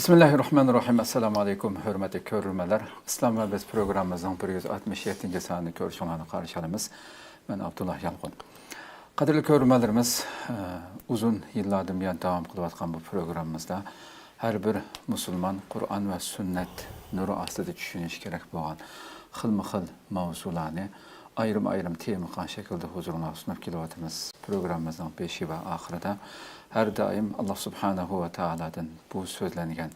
Bismillahirrahmanirrahim. Assalamu alaykum, hörmətli görürmələr. İslam və Biz proqramımızın 167-ci sanını görüşünü qarşı alırıq. Mən Abdullah Yalqın. Qadirli görürmələrimiz, uzun yıllardan bəri davam qılıyatqan bu proqramımızda hər bir müsəlman Qur'an və sünnət nuru astında düşünüş kerak bolğan xilma-xil mavzularni ayrım-ayrım temalar şəkildə huzuruna sunub kelyapmiz. Proqramımızın beşi və axırında her daim Allah Subhanahu ve Taala'dan bu sözlengen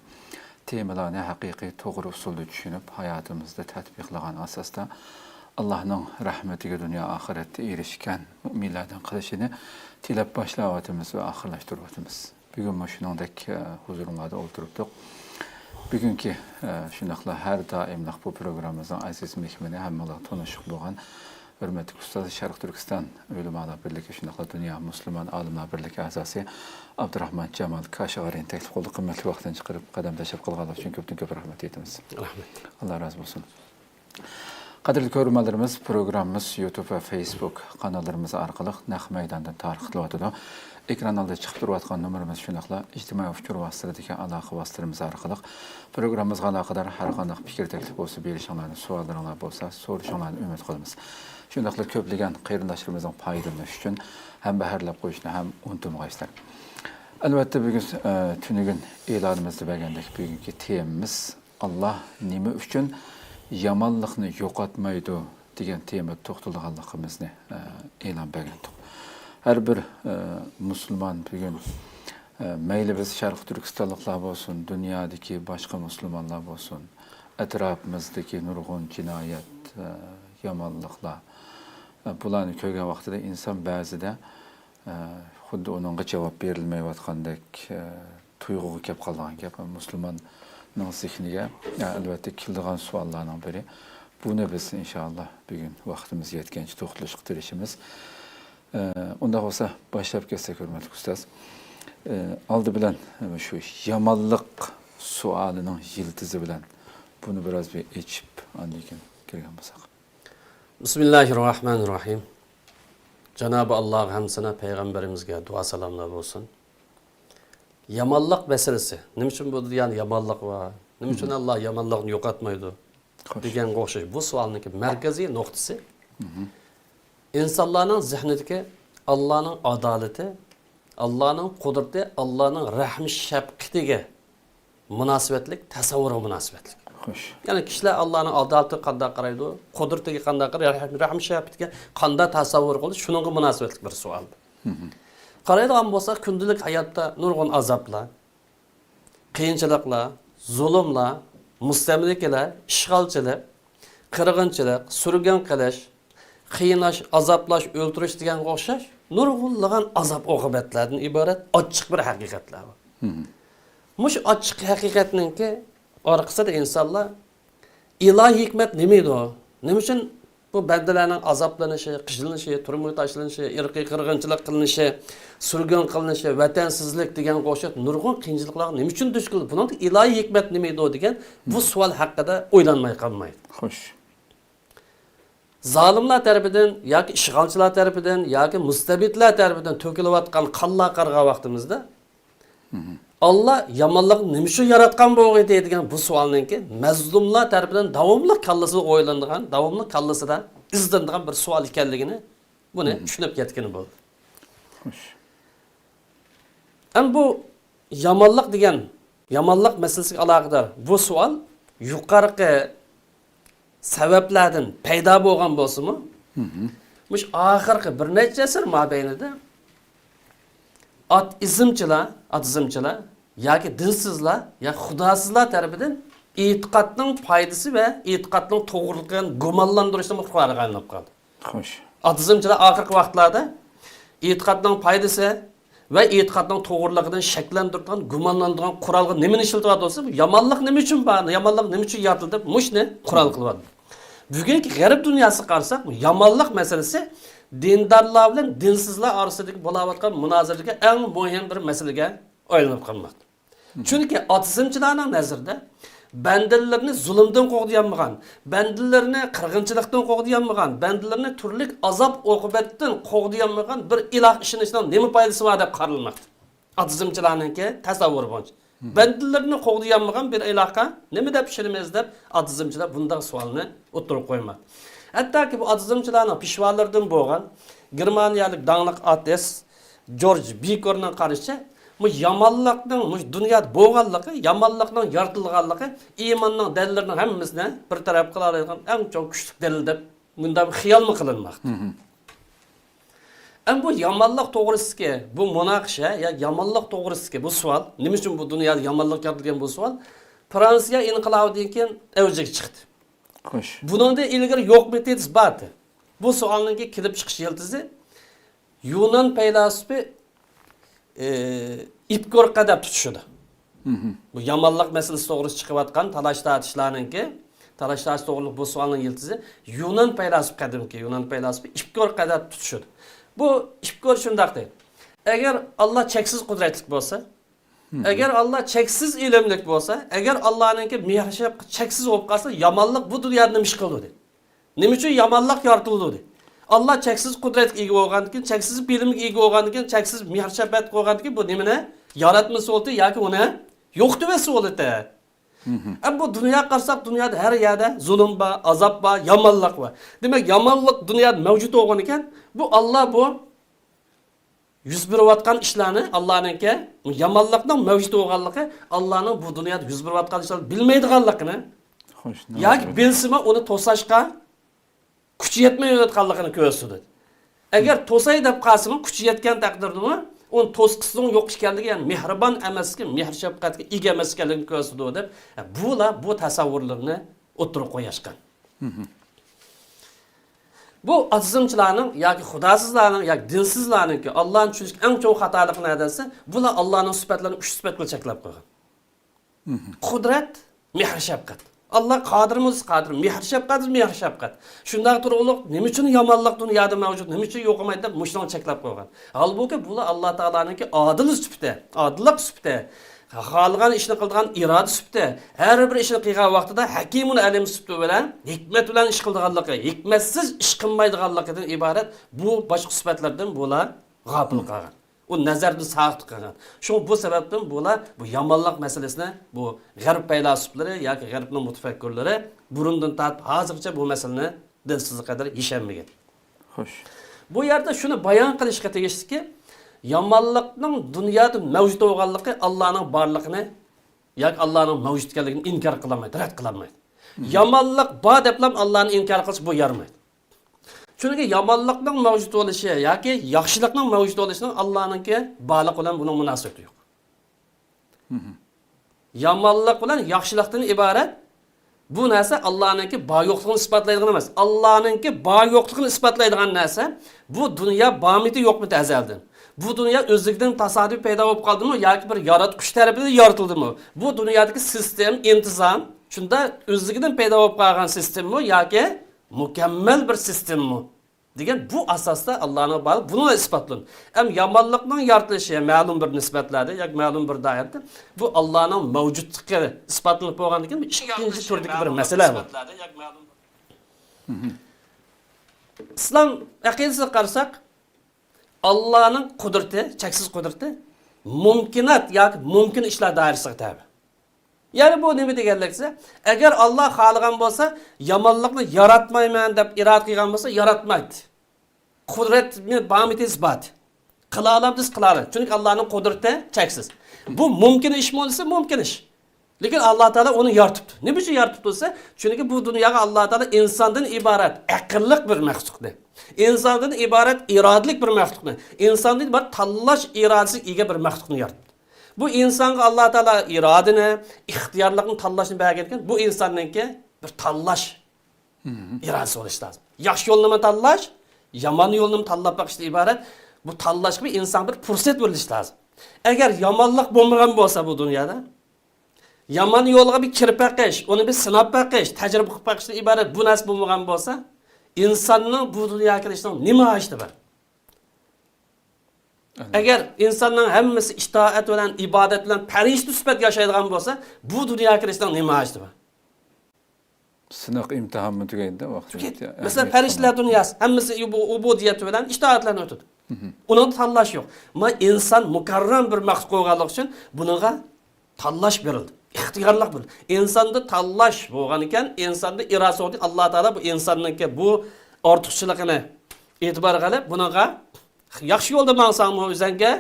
temalarını haqiqiy to'g'ri usulda tushunib hayotimizda tatbiqlagan asosda Allohning rahmatiga dunyo oxiratda erishgan mu'minlardan qilishini tilab boshlayapmiz va oxirlashtiryapmiz. Bugun mana shuningdek huzuringizda o'tiribdik. Bugungi shunaqla har doimlik bu programmamizning aziz mehmoni hammalar tanishib bo'lgan hürmetli Ustoz Sharq Turkiston Ulamolar birligi shunaqla dunyo musulmon olimlar birligi a'zosi Abdurahmon Jamal Kashg'ariy taklif qildi. Qimmatli vaqtdan chiqarib qadam tashlab qilganlar uchun ko'p rahmat aytamiz. Rahmat. Alloh razı bo'lsin. Qadrli ko'ruvchilarimiz, programmamiz YouTube va Facebook kanallarimiz orqali naq maydondan tarqatilyapti. Ekran oldida chiqib turayotgan nomerimiz shunaqla ijtimoiy fikr vositasidagi aloqa vositalarimiz orqali programmamizga aloqador har qanday fikr taklif bo'lsa, berishinglarni, savollaringiz bo'lsa, so'rashinglarni umid qilamiz. Shunaqla ko'plagan qarindoshlarimizning foydalanishi uchun ham baharlab qo'yishni ham unutmaysizlar. Albatta bugun tunugun e'lonimizda bergandek bugungi temamiz Alloh nima uchun yomonlikni yo'qotmaydi degan temada to'xtalganligimizni e'lon bergandik. Her bir Müslüman bugün mayli biz Sharq Turkistonliklar bo'lsin, dunyodagi boshqa musulmonlar bo'lsin, atrofimizdagi nurg'un jinoyat, yomonliklar bularni ko'rgan vaqtida inson ba'zida xuddi uningga javob berilmayotgandek tuyg'uga kelib qolgan gap musulmonning zihniga albatta keladigan savollarning biri. Buni biz inshaalloh bugun vaqtimiz yetgancha to'xtalishga tirishimiz. Onda olsa başlayıp geçsek hürmetli Ustoz. Aldı bilen şu yamallık sualının yıldızı bilen bunu biraz bir içip anlayken girgen basak. Bismillahirrahmanirrahim. Cenab-ı Allah hamsına peygamberimizge dua salamlar olsun. Yamallık meselesi. Ne için bu yani yamallık var? Ne için Allah yamallıkını yok atmaydı? Diyen koşuş. Bu sualın merkezi noktası. İnsanların zihnindeki Allah'ın adaleti, Allah'ın kudreti, Allah'ın rahmi şefkatiga münasebetlik, tasavvuru münasebetlik. Hoş. Yani kişiler Allah'ın adaleti kanda qaraydı, kudretiga kanda qaraydı, rahmi şefkatiga kanda tasavvur qildi, shuningga münasebetlik bir savol. Qaraydigan bo'lsak, kundalik hayotda nurg'un azoblar, qiyinchiliklar, zulmlar, mustamlikalar, ishg'olchilik, qirg'inchilik, surgun qilish, qiynash, azoplash, o'ltirish degan o'xshash nurg'unlagan azob oqibatlardan iborat ochiq bir haqiqatlar bor. Mush ochiq haqiqatninki orqasida insonlar ilohiy hikmat nima edi? Nima uchun bu bandalarning azoblanishi, qijlanishi, turmush tashlanishi, irqiy qirg'inchilik qilinishi, surgun qilinishi, vatansizlik degan o'xshash nurg'un qiyinchiliklar nima uchun duch keldi? Buning ilohiy hikmat nima edi degan bu savol haqida o'ylanmay qolmaydi. Xo'sh. Zalimlar tarafından, yoki ishg'olchilar tarafından, yoki mustabidlar tarafından to'kilayotgan qonlar qarg'a vaqtimizda Allah yomonlik nima uchun yaratgan bo'lgan degan bu savolninki mazlumlar tarafından davomli kallasida o'ylanadigan, davomli kallasida izlanadigan bir savol ekanligini buni tushunib ketgani bo'ldi. Ham bu yomonlik degan, yomonlik masalasiga aloqador bu savol yuqorqi sebeplerden paydo bo'lgan bo'lsa-mu, mush oxirgi bir necha asr mobaynida atizmchilar yoki dinsizlar yoki xudosizlar tarafidan e'tiqodning foydasi va e'tiqodning to'g'riligidan gumonlantirishdan muqarrar qilinib qoldi. Xo'sh. Atizmchilar oxirgi vaqtlarda e'tiqodning foydasi va e'tiqodning to'g'riligidan shakllantirgan, gumonlantirgan qurolga nimani ishlatyapti bo'lsa, yomonlik nima uchun bor, yomonlik nima uchun yaratildi, mushni qurol qilyapti. Bugünkü g'arb dunyosi qarasak, yomonlik masalasi dindarlar bilan dinsizlar orasidagi bo'layotgan munozaraga eng muhim bir masalaga aylanib qolmoqda. Chunki atizmchilarning nazarida bandalarni zulmdan qo'g'diyolmagan, bandalarni qirg'inchilikdan qo'g'diyolmagan, bandalarni turli azob oqibatdan qo'g'diyolmagan bir iloh ishonishdan nima foydasi bor deb qaralmoqda. Atizmchilarningki tasavvuri bo'yicha. Bendilerini qoğdayanmagan bir ilaka nemi dep pişirimiz dep atizmchilar bunday savolni o'tirib qo'ymoqda. Hattoki bu atizmchilarning pishvalaridan bo'lgan Germaniyalik dаңlıq ateist George Bekerning qarashicha bu yomonlikning bu dunyoda bo'lganligi, yomonlikning yaratilganligi iymonning dalillarining hammasini bir taraf qila oladigan eng cho'ng kuchli dalil deb bunda xiyolmi qilinmoqda. Bu yomonlik to'g'risida bu munaqisha ya yomonlik to'g'risida bu savol, nima uchun bu dunyoda yomonlik yaratilgan bu savol Fransiya inqilobidan keyin avjiga chiqdi. Xo'sh. Buningda ilgari yo'qmi isboti. Bu savolning kelib chiqish yildizi Yunan faylasufi ipkor qadab tutishdi. Bu yomonlik masalasi to'g'risida chiqayotgan talash-tortishlarninki talash-tortish to'g'riliq bu savolning yildizi Yunan faylasufi qadimki Yunan faylasufi ipkor qadab tutishdi. Bu ipkor shunday deydi. Agar Alloh cheksiz qudratli bo'lsa, agar Alloh cheksiz ilmli bo'lsa, agar Allohninki mehr cheksiz bo'lib qolsa, yomonlik bu dunyoda nima ish qiladi? Nima uchun yomonlik yaratildi? Allah cheksiz qudratga ega bo'lgandan keyin, cheksiz bilimga ega bo'lgandan keyin, cheksiz mehr shafqat qo'ygandan keyin bu nimani yaratmasi bo'ldi yoki uni yo'qtibasi bo'ldi. Bu dunyoga qarasak, dunyoda har yerda zulm bor, azob bor, yomonlik bor. Demak, yomonlik dunyoda mavjud bo'lgan ekan, bu Alloh bu yuz berayotgan ishlarni Allohninki yomonlikning mavjud bo'lganligi, Allohning bu dunyoda yuz berayotgan ishlarni bilmaydiganligini, Xo'sh. yoki bilsimi uni to'sashga kuchi yetmayotganligini ko'rsatdi. Agar to'say deb qasimi kuchi yetgan taqdirda uni to'sqisining yo'q ekanligi, ya'ni mehribon emaski, mehr shafqatga ega emas ekanligini ko'rsatdi deb bu tasavvurlarni o'tirib qo'yishgan. Bu atizmchilarning yoki xudosizlarning yoki dinsizlarningki Allohni tushunishga eng cho'ng xatolik nadasi, bular Allohning sifatlarini 3 sifatga cheklab qo'ygan. Qudrat, mehr shafqat. Allah qadirimiz qadir, mehr shafqat. Shunday turg'uliq, nima uchun yomonlik dunyoda mavjud, nima uchun yo'q emaydi deb mushuni cheklab qo'ygan. Halbuki bular Alloh taolaninki odil sifati, odillik sifati, xohlagan ishni qiladigan iroda sifati, har bir ishni qilgan vaqtida hakimun alim sifati bilan hikmat bilan ish qiladiganligi, hikmatsiz ish qilmaydiganligidan iborat bu boshqa sifatlardan bular g'ofil qolgan. O nazarda sağıt qilgan. Shu bu sababdan bular bu yomonlik masalasini bu g'arb faylasuflari yoki g'arbning mutafakkirlari burundan tortib hozircha bu masalani dilsiz qadar yeshanmagan. Xo'sh. Bu yerda shuni bayon qilishga tegishliki, yomonlikning dunyoda mavjud bo'lganligi Allohning borligini yoki Allohning mavjud ekanligini inkor qilmaydi, rad qilmaydi. Yomonlik bor deb ham Allohni inkor qilish bu yarmaydi. Chunki yomonlikning mavjud bo'lishi yoki yaxshilikning mavjud bo'lishining Allohninki baliq bilan buning munosabati yo'q. Yomonlik bilan yaxshilikdan iborat bu narsa Allohninki bor yo'qligini isbotlaydigan emas. Allohninki bor yo'qligini isbotlaydigan narsa bu dunyo bormidi yo'qmidi azaldan. Bu dunyo o'zligidan tasodif paydo bo'lib qoldimi yoki bir yaratqush tarafidan yaratildimi? Bu dunyodagi sistem, intizom shunda o'zligidan paydo bo'lib qolgan sistemmi yoki mukammal bir sistemmi degan bu asosda Allohning bor buni isbotlan. Ham yomonlikning yaratilishi ma'lum bir nisbatlarda yoki ma'lum bir doirada bu Allohning mavjudligi isbotlanib bo'lgandan keyin ikkinchi turdagi bir masala bu. Islom aqidasiga qarasak Allohning qudrati, cheksiz qudrati mumkinat yoki mumkin ishlar doirasiga tabi. Yani bu nima deganliksa, agar Alloh xohlagan bo'lsa, yomonlikni yaratmayman deb iroda qilgan bo'lsa, yaratmaydi. Qudratni bormidi isbot. Qila olamiz, qila olamiz. Chunki Allohning qudrati cheksiz. Bu mumkin ish bo'lsa, mumkin ish. Lekin Alloh taolo uni yaratibdi. Nima uchun yaratibdi bo'lsa, chunki bu dunyoga Alloh taolo insondan iborat aqlliq bir maxluqni, insondan iborat irodalik bir maxluqni, insondan iborat tanlash irodasiga ega bir maxluqni yaratdi. Bu insonga Alloh taolo irodani, ixtiyorlikni tanlashni bergan ekan, bu insonningki bir tanlash irodasi bo'lishi lozim. Yaxshi yo'lni tanlash, yomon yo'lni tanlab boqishdan iborat. Bu tanlashga bir inson bir fursat bo'lishi lozim. Agar yomonlik bo'lmagan bo'lsa bu dunyoda, yomon yo'lga bir kirib baqish, uni bir sinab baqish, tajriba qilib baqishdan iborat bu narsa bo'lmagan bo'lsa, insonning bu dunyoga kirishining nima hojati bor? Agar insonning hammasi itoat bilan, ibodat bilan farishta sifatida yashaydigan bo'lsa, bu dunyoga kirishning nima hojati bor? Sinoq imtihon tugaydi vaqtida. Masalan, farishtalar dunyosi hammasi ubudiyat bilan itoatlarni o'tadi. Uni tanlash yo'q. Ammo inson mukarram bir maqsad qo'yganlik uchun bunga tanlash berildi. İxtiyorlik berildi. İnsanda tanlash bo'lgan ekan, insanda iroda bo'ldi. Alloh taolo bu insonningki bu ortiqchiligini e'tibor qilib, bunaqa yaxshi yo'lda mansangmi o'zingga,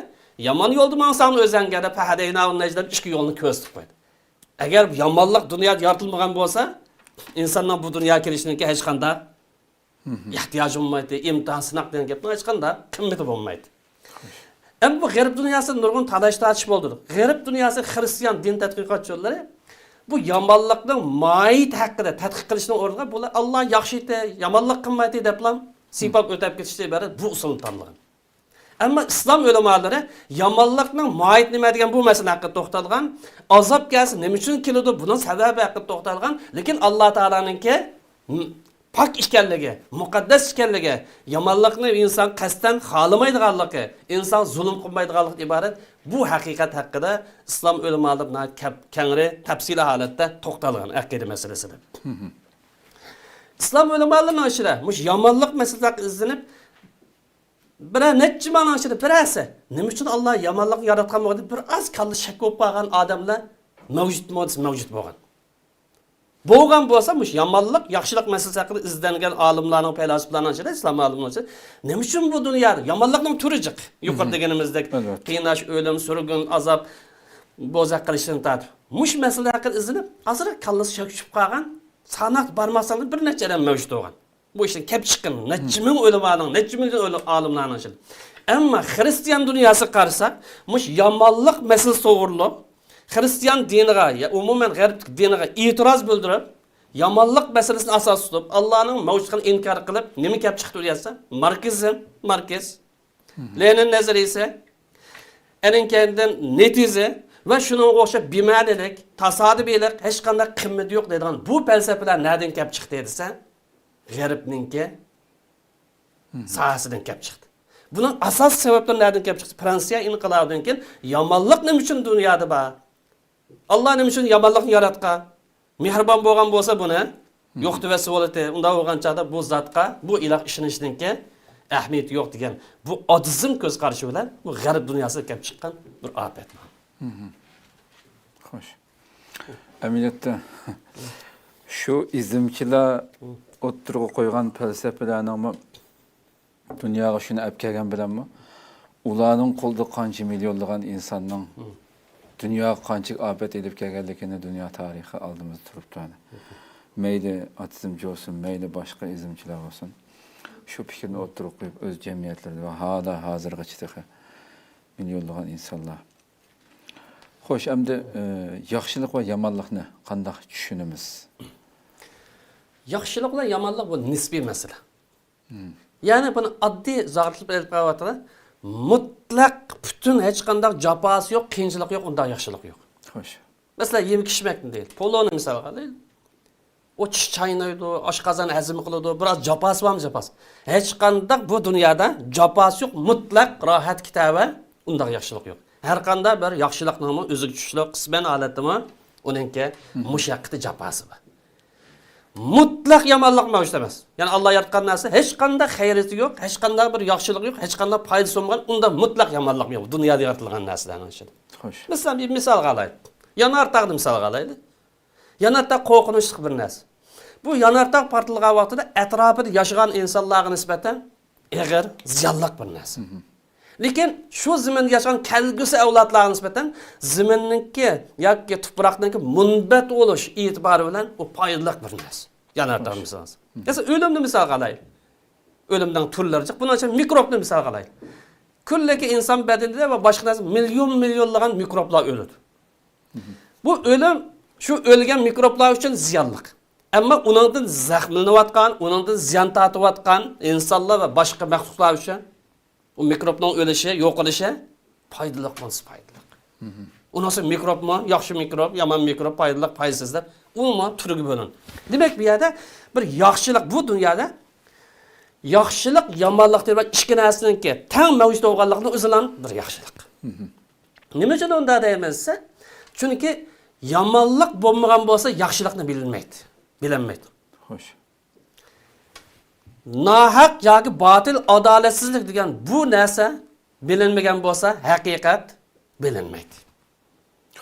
yomon yo'lda mansangmi o'zingga deb fahadayna najdan ikki yo'lni ko'rsatib qo'ydi. Agar yomonlik dunyoda yaratilmagan bo'lsa, insonning bu dunyoga kelishiga hech qanday ehtiyoji bo'lmaydi, imtihon sinoq degan gapning hech qanday qimmati bo'lmaydi. Ama bu g'arb dunyosida nurg'un talash tartish bo'ldi. G'arb dunyosi xristian din tadqiqotchilari bu yomonlikning mohiyat haqida tadqiq qilishning o'rniga bular Alloh yaxshi edi, yomonlik qilmaydi deblam sipab o'tab ketishdi iborat bu usulni tanlagan. Ammo islom ulamolari yomonlikning mohiyat nima degan bu masala haqida to'xtalgan, azob kelsa nima uchun keladi, buning sababi haqida to'xtalgan, lekin Alloh taolaninki pak ekanligi, muqaddas ekanligi, yomonlikni inson qasddan xolamaydiganligi, inson zulm qilmaydiganligi iborat bu haqiqat haqida islom ulamolari kengri tafsili holatda to'xtalgan aqida masalasida. İslam ulamolarining ichida mush yomonlik masalasi izlanib bir necha mana ichida birasi nima uchun Alloh yomonlikni yaratgan bo'ldi bir az kalli shak bo'lib qolgan odamlar mavjud bo'lgan. Bo'lgan bo'lsa mush yomonlik, yaxshilik masalasi haqida izlangan olimlarning, falasuflarning ichida, islom olimlarining ichida nima uchun bu dunyoda yomonlikning turi jiq, yuqori deganimizdek qiynash, o'lim, surgun, azob, bo'zaq qilishdan tortib. Mush masala haqida izlanib, hozir kallasi shak tushib qolgan, sanaq barmoqlarning bir necha adam mavjud bo'lgan. Bu ishdan kelib chiqqan necha ming o'limaning, necha million olimlarning ichida. Ammo xristian dunyosi qarasak, mush yomonlik masalasi to'g'riliq Hristiyan diniga, ya umuman g'arb diniga e'tiroz bildirib, yomonlik masalasini asos tutib, Allohning mavjudligini inkor qilib, nima kelib chiqdi deyapsa? Markes, Lenin nazariyasi, Eninkendan netizi va shuning o'xshab bima'nilik, tasodibiylik, hech qanday qimmati yo'q deydigan bu falsafalar nereden kelib chiqdi desa, g'arbninki sahasidan kelib chiqdi. Bunun asas sebeplari nereden kelib chiqdi? Fransiya inqilobidan keyin yomonlik nima uchun dunyoda bor? Allah nima uchun yomonlikni yaratgan? Mehribon bo'lgan bo'lsa buni yo'qdi va savolati, unda bo'lgan chaqda bu zotga, bu iloh ishonishdanki ahamiyati yo'q degan bu odizm ko'z qarashi bilan bu g'arb dunyosida kelib chiqqan bir ofat. Xo'sh. Amaliyotda shu izmchilar o'ttirg'i qo'ygan falsafalarning dunyoga shuni olib kelgan bilanmi? Ularning qo'lida qancha millionlagan insonning dunyoga qancha ofat elib kelganligini dunyo tarixi oldimizda turibdi. Mayli atizmchi bo'lsin, mayli boshqa izmchilar bo'lsin. Shu fikrni o'ttirib qo'yib o'z jamiyatlarida va hozirgacha millionlagan insonlar. Xo'sh, endi yaxshilik va yomonlikni qanday tushunamiz? Yaxshilik bilan yomonlik bu nisbiy masala. Ya'ni buni oddiy zohirlik bilan aytib mutlaq bütün hech qanday jafosi yo'q, qiyinchilik yo'q, unda yaxshilik yo'q. Xo'sh. Masalan, yemek içmekni deyil. Poloni misal qilaylik. O chaynaydi, oshqozon hazm qiladi, biroz jafosi bormi jafosi. Hech qanday bu dunyoda jafosi yo'q, mutlaq rohat kitobi, unda yaxshilik yo'q. Har qanday bir yaxshilikning o'ziga tushishlik qisman holatimi, uningki mushaqqati jafosi bor. Mutlaq yomonlik mavjud emas. Ya'ni Alloh yaratgan narsa hech qanday xayriyati yo'q, hech qanday bir yaxshilik yo'q, hech qanday foydasi bo'lmagan, unda mutlaq yomonlik yo'q. Dunyoda yaratilgan narsalarning ichida. Xo'sh. Masalan, bir misol qilaylik. Yanartaqni misol qilaylik. Yanartaq qo'rqinchli bir narsa. Bu yanartaq portlagan vaqtida atrofida yashagan insonlarga nisbatan ig'ir, ziyonliq bir narsa. Lekin shu zaminda yashagan kelgusi avlodlarga nisbatan zaminninki yoki tuproqninki munbat bo'lish e'tibori bilan u foydali bir narsa. Yanartaq misol. Esa o'limni misol qilaylik. O'limdan turlari chiq. Bundan so'ng mikrobni misol qilaylik. Kullaki inson badanida va boshqa narsa millionlagan mikroblar o'ladi. Bu o'lim shu o'lgan mikroblar uchun ziyonli. Ammo uningdan zaxmlanayotgan, uningdan ziyon tortayotgan insonlar va boshqa maxluqlar uchun u mikrobning o'lishi, yo'qolishi foydali bo'lsa foydali. Unisi mikrobmi, yaxshi mikrob, yomon mikrob, foydali, foydasiz deb umuman turiga bo'linadi. Demak, bu yerda bir yaxshilik bu dunyoda yaxshilik, yomonlik deb ikki narsaniki teng mavjud bo'lganlikni o'zidan bir yaxshilik. Nima uchun unda deymizsa? Chunki yomonlik bo'lmagan bo'lsa yaxshilikni bilinmaydi. Xo'sh. Nahaq yoki botil adolatsizlik degan bu narsa bilinmagan bo'lsa haqiqat bilinmaydi.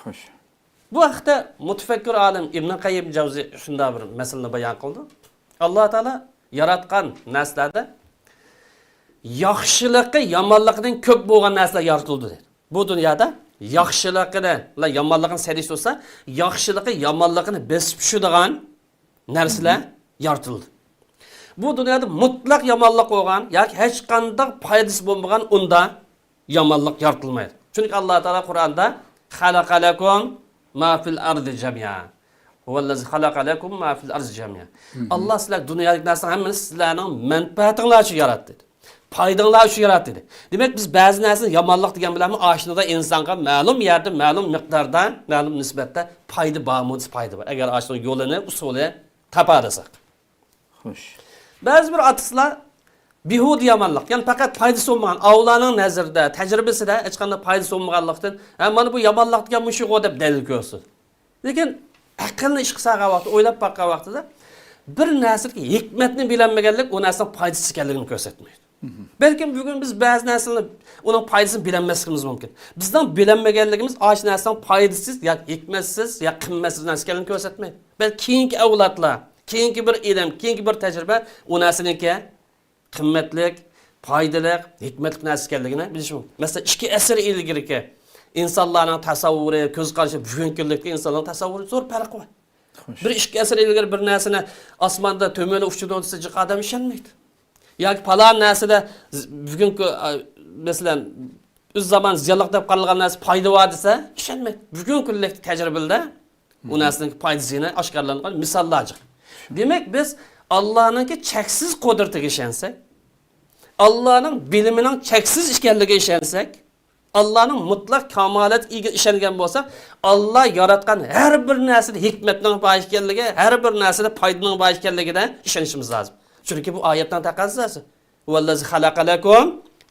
Xo'sh. Bu haqda mutafakkir olim Ibn Qayyim Javziy shunday bir masalani bayon qildi. Alloh taolo yaratgan narsalarda yaxshiligi yomonligidan ko'p bo'lgan narsalar yaratildi dedi. Bu dunyoda yaxshiligini va yomonligini serish bo'lsa, yaxshiligi yomonligini besib tushadigan narsalar yaratildi. Bu dunyoda mutlaq yomonlik bo'lgan yoki hech qanday foydasi bo'lmagan unda yomonlik yaratilmaydi. Chunki Alloh taolo Qur'onda xalaqalakum ma fil ardi jami'an. Huvallazi xalaqalakum ma fil ardi jami'an. Alloh sizlar dunyodagi narsalarni hammasini sizlarning manfaatinglar uchun yaratdi dedi. Foydanglar uchun yaratdi dedi. Demak biz ba'zi narsani yomonlik degan bilan oshnoda insonga ma'lum yerda, ma'lum miqdorda, ma'lum nisbatda foyda bormi, foyda bor. Agar oshno yo'lini, usuli topadisak. Xo'sh. Ba'zi bir atislar bihudi yomonlik, ya'ni faqat foydasi bo'lmagan, avlonning nazarida, tajribasida hech qanday foydasi bo'lmaganlikdan, mana bu yomonlik degan mushuq deb dalil ko'rsin. Lekin aqlni ish qilsagan vaqtda, o'ylab bakkan vaqtida bir narsaga hikmatni bilinmaganlik u narsaning foydasi ekanligini ko'rsatmaydi. Belki bugün biz ba'zi narsalarni uning foydasini bilmasligimiz mumkin. Bizdan bilinmaganligimiz osh narsaning foydasiz yoki hikmatsiz yoki qimmatsiz narsa ekanligini ko'rsatmaydi. Balki keyingi avlodlar, keyingi bir ilm, keyingi bir tajriba u narsaniki qimmatlik, foydali, hikmatli narsa ekanligini bilish mumkin. Masalan, 2 asr ilgiriki insonlarning tasavvuri, ko'z qarashi bugungi kundagi insonlarning tasavvuri zo'r farq bor. Bir 2 asr ilgari bir narsani osmonda to'mali uchida desa odam ishonmaydi. Yoki falan narsada bugungi masalan o'z zaman ziyonliq deb qaralgan narsa foyda bor desa ishonmaydi. Bugungi kundagi tajribada u narsaning foydasini oshkorlangan misollar bor. Demak biz Allohning cheksiz qudratiga ishonsak, Allohning bilimining cheksiz ekanligiga ishonsak, Allohning mutlaq kamolatiga ishongan bo'lsak, Alloh yaratgan har bir narsada hikmatning bor ekanligi, har bir narsada foydaning bor ekanligiga ishonishimiz lozim. Chunki bu oyatdan taqozosi. Vallazi xalaqalakum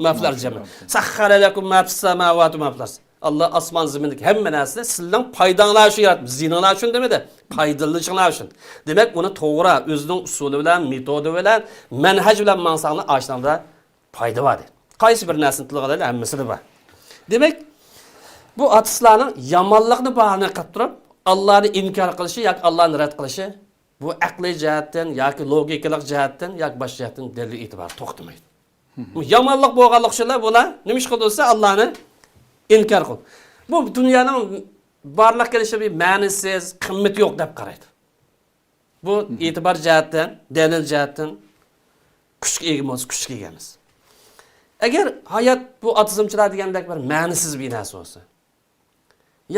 ma fil ardi jami'an. Sakhkhara lakum ma fis samawati ma fil ardi. Allah osmon zimindagi hamma narsani sizlarning foydanglar uchun yaratdi. Zinanglar uchun demadi. Foydalishinglar uchun. Demak, uni to'g'ri o'zining usuli bilan, metodi bilan, manhaj bilan mansaqni oshnamda foyda bor. Qaysi bir narsani tilg'aladi, hammasida bor. Demak, bu atislarning yomonlikni bahona qilib turib, Allohni inkor qilishi yoki Allohni rad qilishi bu aqliy jihatdan yoki logikalik jihatdan yoki boshqa jihatdan dalil e'tibor to'xtamaydi. Bu yomonlik bo'lganlik uchunlar bular nima ish qilsa Allohni inkor qil. Bu dunyoning barliq kelishi bir ma'nisiz, qimmati yo'q deb qaraydi. Bu e'tibor jihatdan, dalil jihatdan kuchga ega emas, kuchga egamiz. Agar hayot bu atizmchilar degandek bir ma'nisiz bir narsa bo'lsa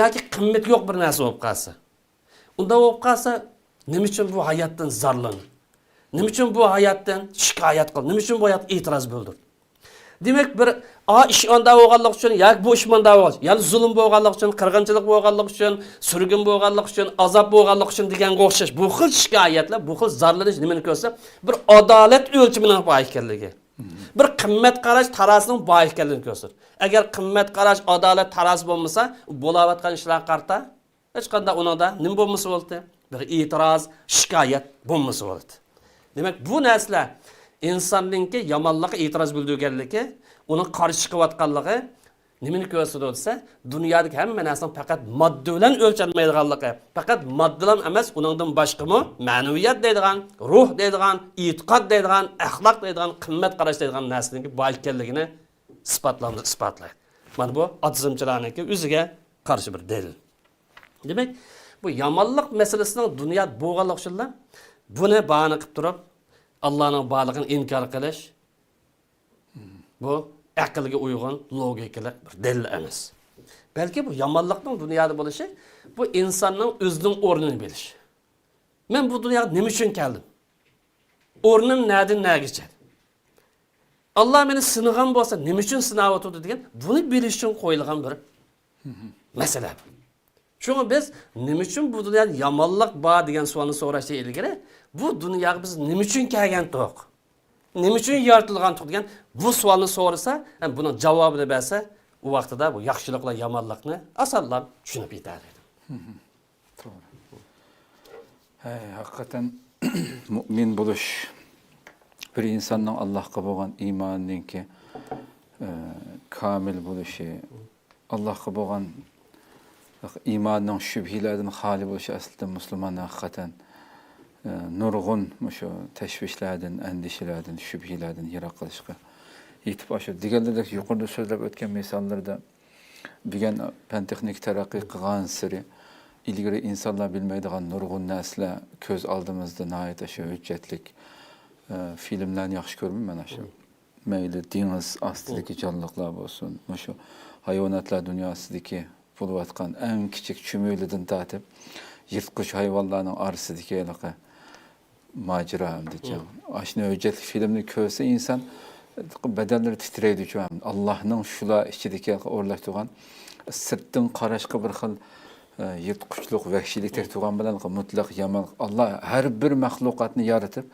yoki qimmati yo'q bir narsa bo'lib qolsa, unda bo'lib qolsa nima uchun bu hayotdan zarlan? Nima uchun bu hayotdan shikoyat qil? Nima uchun bu hayot e'tiroz bildir? Demak, bir ish onda bo'lganlik uchun yoki bu ish menda bo'lgan, ya'ni zulm bo'lganlik uchun, qirg'inchilik bo'lganlik uchun, surgun bo'lganlik uchun, azob bo'lganlik uchun deganga o'xshash bu xil shikoyatlar, bu xil zarlanish nimani ko'rsa, bir adolat o'lchimining bor ekanligi. Bir qimmat qarash tarosining bor ekanligini ko'rsatadi. Agar qimmat qarash, adolat tarosi bo'lmasa, bo'layotgan ishlar qarta hech qanday uningda nima bo'lmasa bo'ldi? Bir e'tiroz, shikoyat bo'lmasa bo'ldi. Demak, bu narsalar insonningki yomonlikqa e'tiroz bildirganligi, uni qarshi chiqayotganligi nimani ko'rsatadi desa, dunyodagi hamma narsani faqat modda bilan o'lchanmaydiganligi, faqat modda bilan emas, uningdan boshqami ma'naviyat deydigan, ruh deydigan, e'tiqod deydigan, axloq deydigan, qimmat qarash deydigan narsaning bor ekanligini isbotlaydi. Mana bu atizmchilarningki o'ziga qarshi bir dalil. Demak, bu yomonlik masalasining dunyoda bo'lganligi uchunlar buni bahona qilib turib, Allohning borlig'ini inkor qilish bu aqlga uyg'un logikalik bir dalil emas. Balki bu yomonlikning dunyoda bo'lishi bu insonning o'zining o'rnini bilish. Men bu dunyoga nima uchun keldim? O'rnim nereden nergacha? Allah meni sinagan bo'lsa, nima uchun sinab o'tdi degan, buni bilish uchun qo'yilgan bir masala. Çünkü biz nima uchun bu dunyoda yomonlik bor degan savolni so'rashdan ilgari, bu dunyoga biz nima uchun kelgan to'q? Nima uchun yaratilgan to'q degan bu savolni so'rasa, buni javobini bersa, u vaqtida bu yaxshilik va yomonlikni asonlab tushunib yetadi. Hakikaten mümin buluş bir insanın Allah'a bo'lgan iymonininki kamil buluşu, Allah'a bo'lgan imanning shubhilardan xoli bo'lishi aslida musulmonni haqiqatan nurg'un shu tashvishlardan, andishalardan, shubhilardan yiroq qilishga yetib oshadi. Deganlaridek yuqorida so'zlab o'tgan misollarda bugun fan texnik taraqqiy qilgan sari ilgari insonlar bilmaydigan nurg'un narsalar ko'z oldimizda nihoyatda shu hujjatlik filmlarni yaxshi ko'raman mana shu. Mayli dengiz ostidagi jonliqlar bo'lsin, shu hayvonotlar dunyosidagi bo'layotgan eng kichik chumolidan tortib yirtqich hayvonlarning orasidagi mojaro hamda ashna hujjatli filmni ko'rsa inson badanlari titraydi chu. Allohning shular ichidagi o'rlashtirgan sirtdan qarashga bir xil yirtqichlik, vahshiylik turgan bilan mutlaq yomon. Alloh har bir maxluqotni yaratib,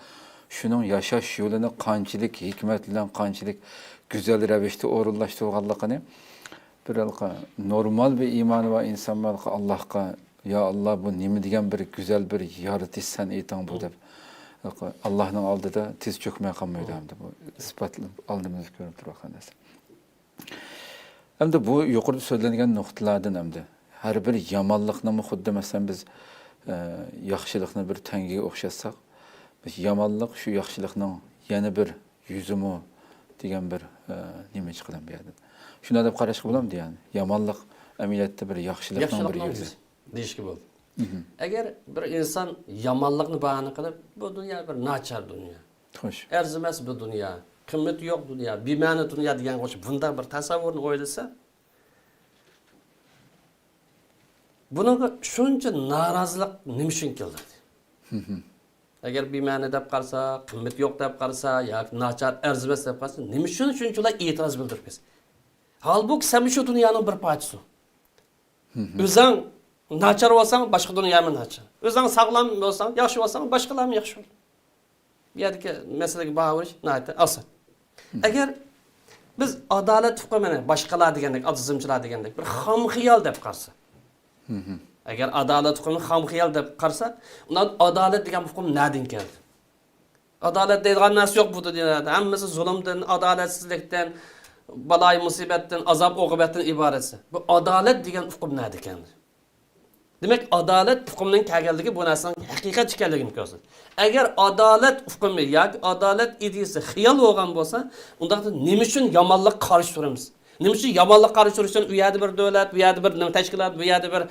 shuning yashash yo'lini qanchalik hikmat bilan, qanchalik go'zal ravishda o'rinlashtirganligini bir normal bir iymoni va insonlar Allohga ya Allah bu nima degan bir go'zal bir yaratish san'ating bu deb Allohning oldida tez cho'kmay qolmaydi hamda bu isbotlab oldimizga ko'rib turgan narsa. Hamda bu yuqorida so'zlangan nuqtalardan hamda har bir yomonlikni xuddi masalan biz yaxshilikni bir tangiga o'xshatsak, biz yomonlik shu yaxshilikning yana bir yuzimi degan bir nima chiqadan bu yerdan. Shuna deb qarashga bo'lamdi yani. Yomonlik amaliyotda bir yaxshilikning bir yuzi deyishga bo'ladi. Agar bir inson yomonlikni bahona qilib, bu dunyo bir nachar dunyo. Xo'sh. Arzimas bu dunyo, qimmati yo'q dunyo, bema'ni dunyo degan qo'shib bunda bir tasavvurni o'ylasa, bunaqa shuncha norozilik nima uchun keldi? Agar bema'ni deb qarasa, qimmat yo'q deb qarasa, yoki nachar arzimas deb qarasa, nima uchun shunchalar e'tiroz bildiribsiz? Halbuki sen şu dünyanın bir parçası. Özün nachar olsan başka dünyanın nachar. Özün sağlam olsan, yaxşı olsan başkalarının yaxşı olur. Bir yerdeki meseleki bağırış, neydi? Asıl. Eğer biz adalet hükümünü başkalar degendek, atızımcılar degendek bir ham xiyal deb qarsa. Eğer adalet hükümünü ham xiyal deb qarsa, ondan adalet degen hüküm nereden geldi? Adalet deydiğen narsa yok bu dünyada. Hemmesi zulümden, adaletsizlikten, balay musibetten, azap oqibetten ibaretse. Bu adalet degan hukm neydi ekan? Demek adalet hukminin kelganligi bu narsaning haqiqat ekanligini ko'rsatadi. Agar adalet hukmi yoki adalet ideyasi xiyol bo'lgan bo'lsa, unda nima uchun yomonlik qarshi turamiz? Nima uchun yomonlik qarshi turish uchun u yerda bir davlat, bu yerda bir tashkilot, bu yerda bir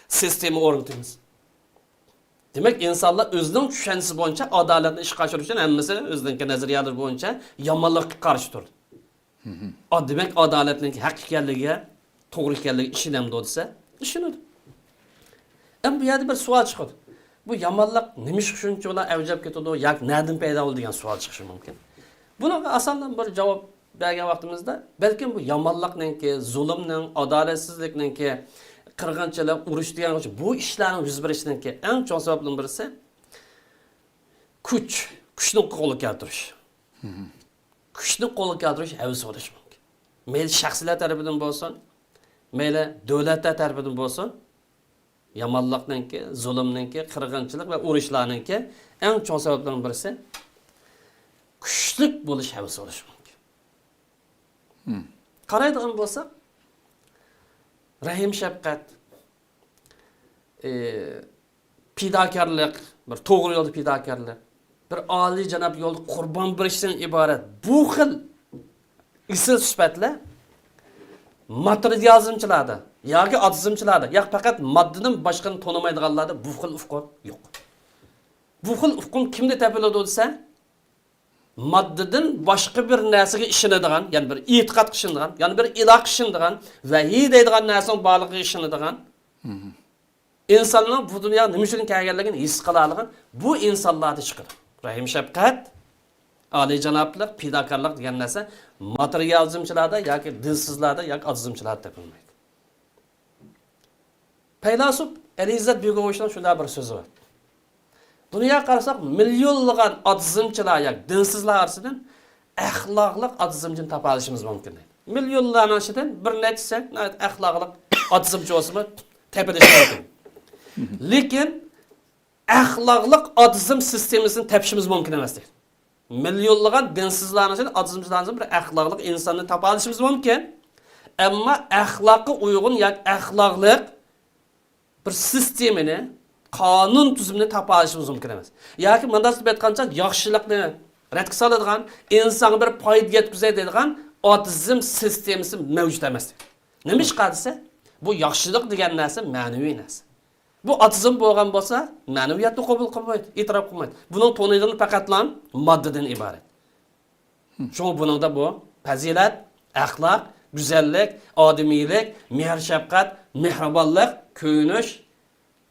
sistema o'rnatamiz? Demek insonlar o'zining tushunchasi bo'yicha adolatni ishga oshirish uchun hammasi o'zining nazariyalar bo'yicha yomonlikka qarshi turdi. Demek adaletning haq ekanligiga, to'g'ri ekanligiga ishonamdi desa, ishonadi. Bu yerda bir savol chiqadi. Bu yomonlik nima uchun shunchalar avjab ketadi yoki nereden paydo bo'ldi degan savol chiqishi mumkin. Bunaqa osondan bir javob bergan vaqtimizda, balkim bu yomonlikninki, zulmning, adolatsizlikninki, qirg'inchilik, urush degan bu ishlarning yuz berishiningki eng chong sabablardan birisi kuchni qo'lga keltirish. Kuchni qo'lga keltirish havas bo'lishi mumkin. Mayli shaxsiylar tarafidan bo'lsin, mayli davlatlar tarafidan bo'lsin, yomonlikninki, zulmninki, qirg'inchilik va urushlarninki eng chong sabablardan birisi kuchli bo'lish havas bo'lishi mumkin. Qaraydigan bo'lsak, rahim shafqat, fidokorlik, bir to'g'ri yo'lda fidokorlik, bir oliy janob yo'lda qurbon berishdan iborat bu xil isil sifatlar materializmchilarda yoki atizmchilarda yoki faqat moddadan boshqani tonimaydiganlarda bu xil hukm yo'q. Bu xil hukm kimda topiladi desa, moddadan boshqa bir narsaga ishonadigan, ya'ni bir e'tiqod qiladigan, ya'ni bir iloh qiladigan va deydigan narsaning borligiga ishonadigan insonning bu dunyoga nima uchun kelganligini his qila olgan bu insonlarda chiqadi. Rahim shafqat, oliy janoblik, fidokorlik degan narsa materializmchilarda yoki dinsizlarda yoki azizmchilarda topilmaydi. Faylasuf Elizabeth Begovichning shunday bir so'zi bor. Dunyoga qarasak, millionlagan azizmchilar yoki dinsizlar orasidan axloqli azizmchini topa olishimiz mumkin. Millionlarning ichidan bir necha axloqli azizmchi bo'lsa tepilishi mumkin. Lekin axloqli azizm sistemasini tepishimiz mumkin emas deydi. Milyonlagan dinsizlarning ichidan azizmchilarning bir axloqli insonni topa olishimiz mumkin. Ammo axloqqa uyg'un yoki axloqli bir sistemini, qonun tuzumini topa olishimiz mumkin emas. Yoki bunday deb aytgancha yaxshilikni rad qiladigan, insonga bir foyda yetkazadigan otizm sistemasi mavjud emas. Nima ish qilsa? Bu yaxshilik degan narsa ma'naviy narsa. Bu otizm bo'lgan bo'lsa, ma'naviyatni qabul qilmaydi, e'tirof qilmaydi. Buning to'nig'ini faqatlan moddadan iborat. Şoň buningda bu fazilat, axloq, go'zallik, odamiylik, mehr shafqat, mehribonlik, ko'yinish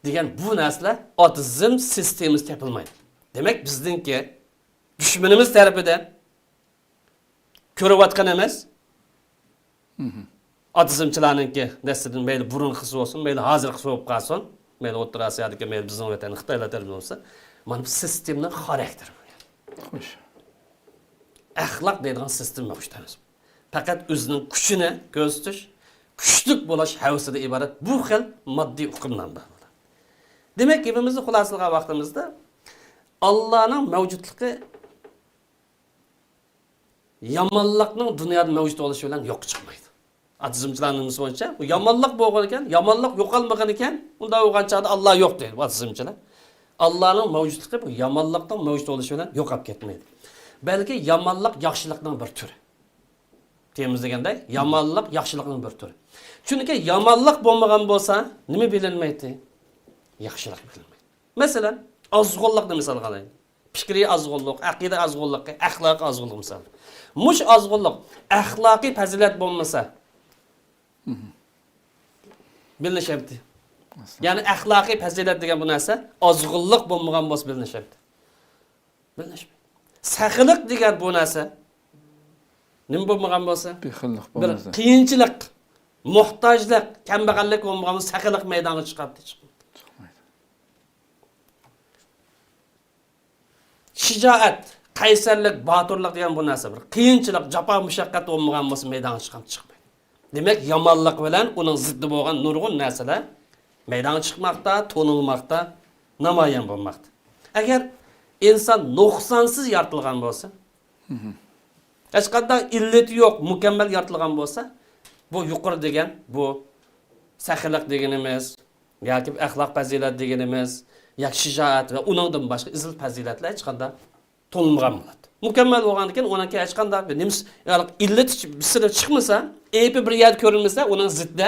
degan bu narsalar otizm sistemasi topilmaydi. Demak, bizningki dushmanimiz tarafidan ko'rayotgan emas. Otizmchilarningki dasturdan mayli burunqisi bo'lsin, mayli hozirqisi bo'lib qolsin, mayli O'rta Osiyodagi, mayli bizning vatan Xitoylar tarafidan bo'lsa, mana bu sistemning xarakteri. Xo'sh. Axloq deydigan sistem mavjud emas. Faqat o'zining kuchini ko'rsatish, kuchlik bo'lish havsida iborat bu xil moddiy hukmdan bo'ladi. Demak, evimizni xulosalagan vaqtimizda Allohning mavjudligi yomonlikning dunyoda mavjud bo'lishi bilan yo'q chiqmaydi. Otizmchilarning bo'yicha bu yomonlik bo'lgan ekan, yomonlik yo'qolmagan ekan, unda bo'lgan chaqda Alloh yo'q deydi otizmchilar. Allohning mavjudligi bu yomonlikning mavjud bo'lishi bilan yo'qolib ketmaydi. Belki yomonlik yaxshilikning bir turi. Temiz deganday, yomonlik yaxshilikning bir turi. Chunki yomonlik bo'lmagan bo'lsa, nima bilinmaydi? Yaxshilik bilinmaydi. Masalan, azg'onlikni misol qilaylik. Fikriy azg'onlik, aqida azg'onligi, axloq azg'onligi misol. Mush azg'onlik axloqiy fazilat bo'lmasa, bilinishyapti. Ya'ni axloqiy fazilat degan bu narsa azg'onlik bo'lmagan bo'lsa bilinishyapti. Bilinishmaydi. Saxilik degan bu narsa nima bo'lmagan bo'lsa, Bexillik bir bo'lmasa. qiyinchilik, muhtojlik, kambag'allik bo'lmagan bo'lsa, saxilik maydoniga chiqadi. Shijoat, qaysarlik, botirlik degan bu narsa bir qiyinchilik, jafo mushaqqat bo'lmagan bo'lsa maydonga chiqmaydi. Demak, yomonlik bilan uning ziddi bo'lgan nurg'un narsalar maydonga chiqmoqda, to'nilmoqda, namoyon bo'lmoqda. Agar inson nuqsonsiz yaratilgan bo'lsa, hech qanday illati yo'q, mukammal yaratilgan bo'lsa, bu yuqori degan, bu saxilik deganimiz, yoki axloq fazilat deganimiz, yoki shijoat va uningdan boshqa izil fazilatlar hech qanday to'lmagan bo'ladi. Mukammal bo'lgandan keyin uningga hech qanday nimiz, yo'q illat bisira chiqmasa, epi bir yer ko'rinmasa, uning zidda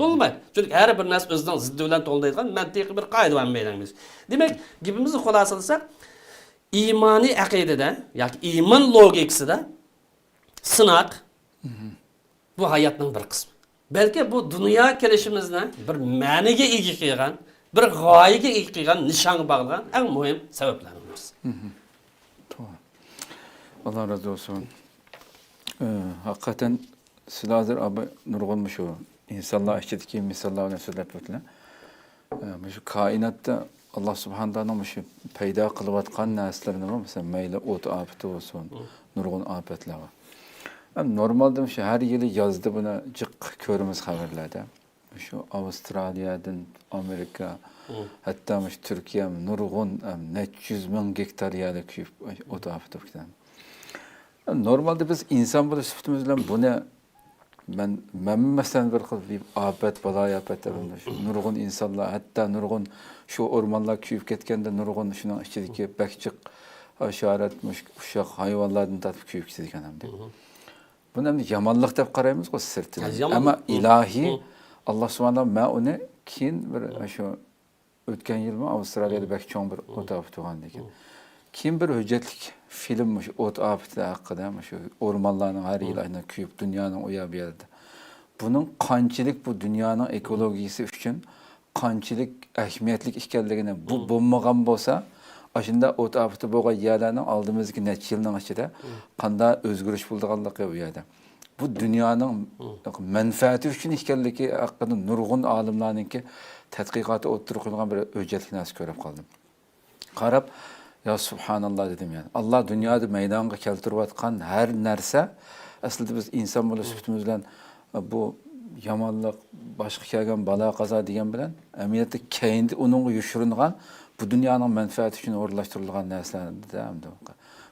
to'lmaydi. Chunki har bir narsa o'zining ziddi bilan to'lmaydigan mantiqiy bir qoida bilan belgilangan. Demak, gapimizni xulosalasak, İmani aqidada yoki iymon logikasida sinoq bu hayotning bir qismi. Balki bu dunyo kelishimizni bir ma'niga ega qilgan, bir g'oyaga ega qilgan, nishonga bog'lagan eng muhim sabablardan birisi. Allah razı olsun. Hakikaten sizler abi nurgun şu insanlar işçideki misallarını söyleyip ötüler. Şu kainatta Allah subhanahu şu peyda kılıvatkan neslerini var mesela meyle ot afeti olsun, nurgun afetler var. Normalde şu her yıl yazdı buna cık körümüz haberlerde. Şu Avustralya'dan Amerika, hatta Türkiye nurgun ne 100 bin hektar yerli küp ot afeti var. Normalde biz insan bu sıfatımızla bu ne ben mesela bir afet, balay afet nurgun insanlar hatta nurgun şu ormanlar küyüp ketkende nurgun şunun içindeki bekçik aşaretmiş uşak hayvanlardan tatıp küyüp ketken hem de. Bunu hem de yamanlık dep qarayımız o sırtını. Ama ilahi Allah subhanahu ma onu kin bir şu ötken yıl mı Avustralya'da bekçoğun bir ot afeti tuğan deken. Kim bir hüccetlik filmmiş ot afeti hakkında şu ormanların her yıl ayına küyüp dünyanın oya bir yerde. Bunun qançilik bu dünyanın ekologisi üçün qançilik əhmiyyətlik işgəlligini bu bulmağan bolsa, aşında ot afeti boğa yerlərinin aldığımızdaki neçə yılın içində qanda özgürüş bulduğanlığı bu yerdə. Bu dünyanın mənfəəti üçün işgəlligi haqqında nurgun alimlarınki tədqiqatı oturulğan bir öcətlik nəsə görüb qaldım. Qarab ya subhanallah dedim yani. Allah dünyada meydana keltirib atqan hər нәрsə əslində biz insan bola sübütümüzlə bu yamanlık başka kelgen bala kaza diyen bilen emniyette kendi onun yuşurungan bu dünyanın menfaati için uğurlaştırılgan neslerdi de hem de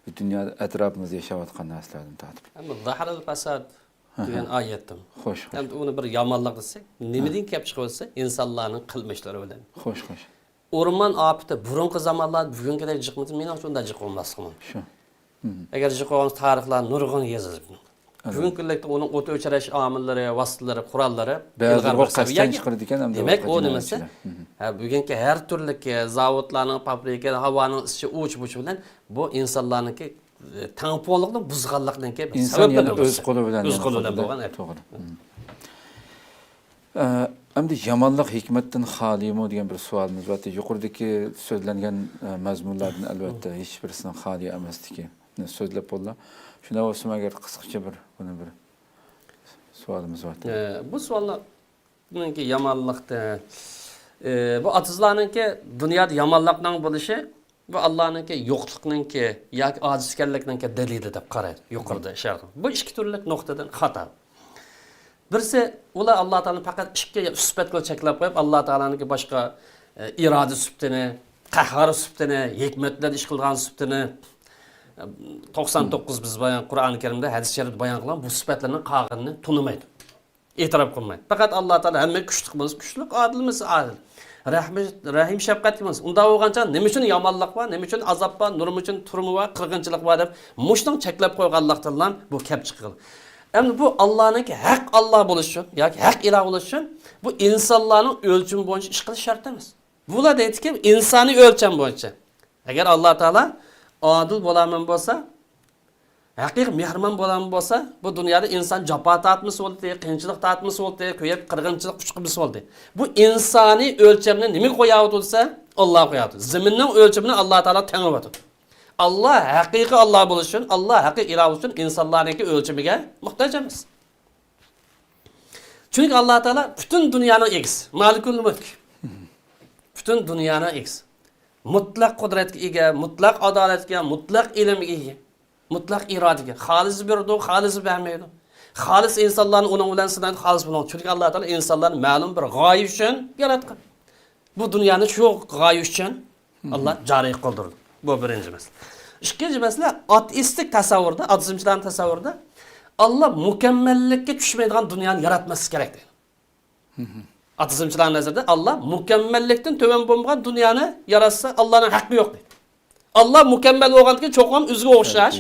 bu dünyada etrafımızda yaşavatkan neslerden tatip. Ama zahar el fasad degan oyatdan. Xo'sh. Endi uni bir yomonlik desak, nimadan kelib chiqyapsa, insonlarning qilmishlari bilan. Xo'sh. O'rmon ofati burungi zamonlar bugungidek jiqmidi, men uchun unda jiq olmasligim mumkin. Shu. Agar jiq olgan tarixlar nurg'un yozilib. Bugungi kunlikda uning o't o'chirish omillari, vositalari, qurollari ilg'or qasddan chiqardi ekan hamda. Demak, u nimasi? Bugungi har turli zavodlarning, fabrikalar, havoning isishi o'ch-buch bilan bu insonlarningki tangponlikni buzganlikdan kelib inson yana o'z qo'li bilan bo'lgan. To'g'ri. Endi yomonlik hikmatdan xolimi degan bir savolimiz bor. Yuqoridagi so'zlangan mazmunlardan albatta hech birisidan xoli emasligi so'zlab bo'ldi. Shunda bo'lsa agar qisqacha buni bir savolimiz bor. Bu savollar buningki yomonlikda bu atizlarningki dunyoda yomonlikning bo'lishi bu Allohninki yo'qlikninki yoki ojizkorlikninki dalili deb qaraydi yuqorida ishora. Bu ikki turli nuqtadan xato. Birisi ular Alloh taolani faqat ikki sifatga cheklab qo'yib, Alloh taolaniki boshqa iroda sifatini, qahhor sifatini, hikmatlar ish qilgan sifatini 99 biz bayon Qur'oni Karimda hadis sharifda bayon qilgan bu sifatlarning qag'inini tunimaydi. E'tirof qilmaydi. Faqat Alloh taolo hamma kuchli bo'lsa, kuchli, odilmisi adil. Rahim shafqatli bo'lsa, unda bo'lgancha nima uchun yomonlik bor, nima uchun azob bor, nima uchun turmi bor, qirg'inchilik bor deb mushning cheklab qo'ygan Alloh taolam bu kelib chiqadi. Endi bu Allohniki haq Alloh bo'lishi uchun yoki haq iloh bo'lishi uchun bu insonlarning o'lchami bo'yicha ish qilish shart emas. Bular deydi-ki, insoniy o'lcham bo'yicha. Agar Alloh taolo adil bo'laman bo'lsa, haqiqiy mehribon bo'laman bo'lsa, bu dunyoda inson jafo tortmisi bo'ldi, qiyinchilik tortmisi bo'ldi, ko'yib qirg'inchilik uchqibisi bo'ldi. Bu insoniy o'lchamni nima qo'yadi bo'lsa, Alloh qo'yadi. Zaminning o'lchamini Alloh taolo tengib Allah haqiqiy Allah bo'lishi uchun, Allah haqiqiy iloh uchun insonlarning o'lchamiga muhtoj emas. Chunki Alloh taolo butun dunyoning egisi, Malikul mulk. Butun dunyoning egisi. Mutlaq qudratga ega, mutlaq adolatga, mutlaq ilmga ega, mutlaq irodaga. Xolis berdi, xolis bermaydi. Xolis insonlarni uning bilan sinadi, xolis bilan. Chunki Alloh taolo insonlarni ma'lum bir g'oya uchun yaratgan. Bu dunyoni shu g'oya uchun Alloh joriy qildirdi. Bu birinchi masala. Ikkinchi masala ateistik tasavvurda, atizmchilarning tasavvurida Alloh mukammallikka tushmaydigan dunyoni yaratmasi kerak deydi. Atizmchilarning nazarida Alloh mukammallikdan to'van bo'lmagan dunyoni yaratsa Allohning haqqi yo'q deydi. Alloh mukammal bo'lgandan cho'qim o'ziga o'xshash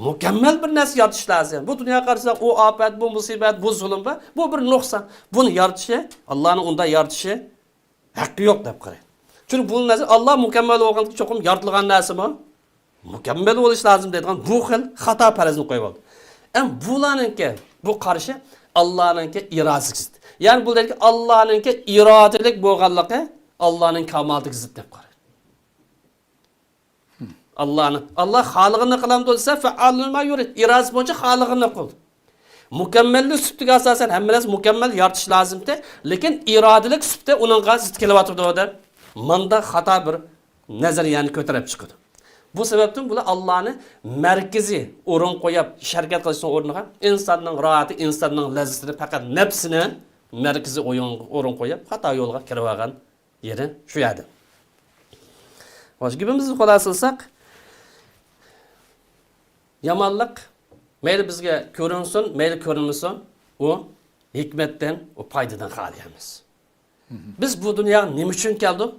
mukammal bir narsa yaratish lozim. Bu dunyoga qarasak, u ofat, bu musibat, bu zulm va bu bir nuqson. Buni yaratishi, Allohning unda yaratishi haqqi yo'q deb qaraydi. Chunki bu narsa Alloh mukammal bo'lgandan cho'qim yaratilgan narsami? Mukammal bo'lish lozim deydigan bu xil xato farazni qo'yib oldi. Bularninki bu qarishi Allohninki irodasiz. Ya'ni bu deyki Allohninki irodalik bo'lganligi Allohning kamoliga zid deb qaraydi. Allah xalqini qilamdi desa fa'alul ma yurid. Irodasi bo'yicha xalqini qildi. Mukammallik sifatiga asosan hamma narsa mukammal yaratish lozimdi, lekin irodalik sifati uningga zid kelyapti deb manda xato bir nazariyani ko'tarib chiqdi. Bu sebepten bular Allah'ın merkezi o'rin qo'yib harakat qilishning o'rniga insonning rohati, insonning lazzatini faqat nafsini merkezi o'rin qo'yib xato yo'lga kirib olgan yeri shu edi. Xo'sh, gapimizni xulasalsak, yomonlik mayli bizga ko'rinsin, mayli ko'rinmasin, u hikmatdan, u foydadan xoli emas. Biz bu dunyoga nima uchun keldik?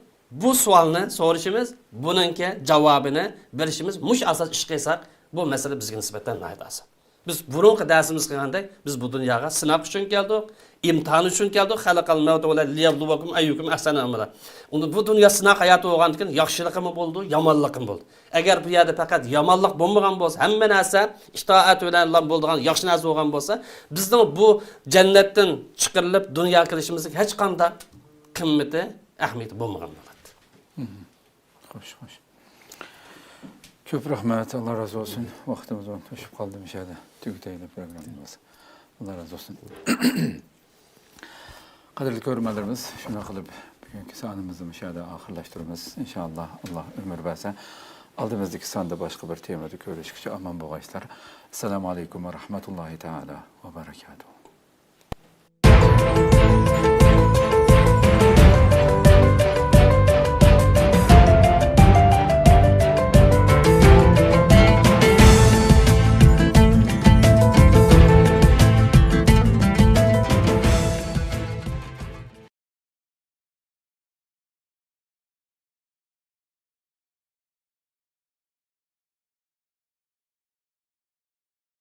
Bu savolni so'rashimiz, buningki javobini berishimiz mush asos ish qilsak, bu masala bizga nisbatan foydasi. Biz burungi darsimiz qilgandek, biz bu dunyoga sinab uchun keldik, imtihon uchun keldik. Xalaqal mavta va liyabluwakum ayyukum ahsanu amala. Unda bu dunyo sinaq hayoti bo'lgandan yaxshiligimi bo'ldi, yomonligimi bo'ldi. Agar bu yerda faqat yomonlik bo'lmagan bo'lsa, hamma narsa itoat bilan bo'ladigan yaxshi narsa bo'lgan bo'lsa, bizning bu jannatdan chiqarilib dunyoga kirishimizga hech qanday qimmati, ahamiyati bo'lmagan bo'ladi. Xo'sh. Ko'p rahmat, Alloh razı olsun. Vaqtimiz bilan to'shib qoldi mishada. Tugutaylik programmamiz. Alloh razı olsun. Qadrli ko'ruvchilarimiz, shuna qilib bugungi sonimizni mishada oxirlashtiramiz. Inshaalloh Alloh umr bersa, oldimizdagi sonda boshqa bir temada ko'rishguncha omon bo'linglar. Assalomu alaykum va rahmatullohi taala va barakatuh.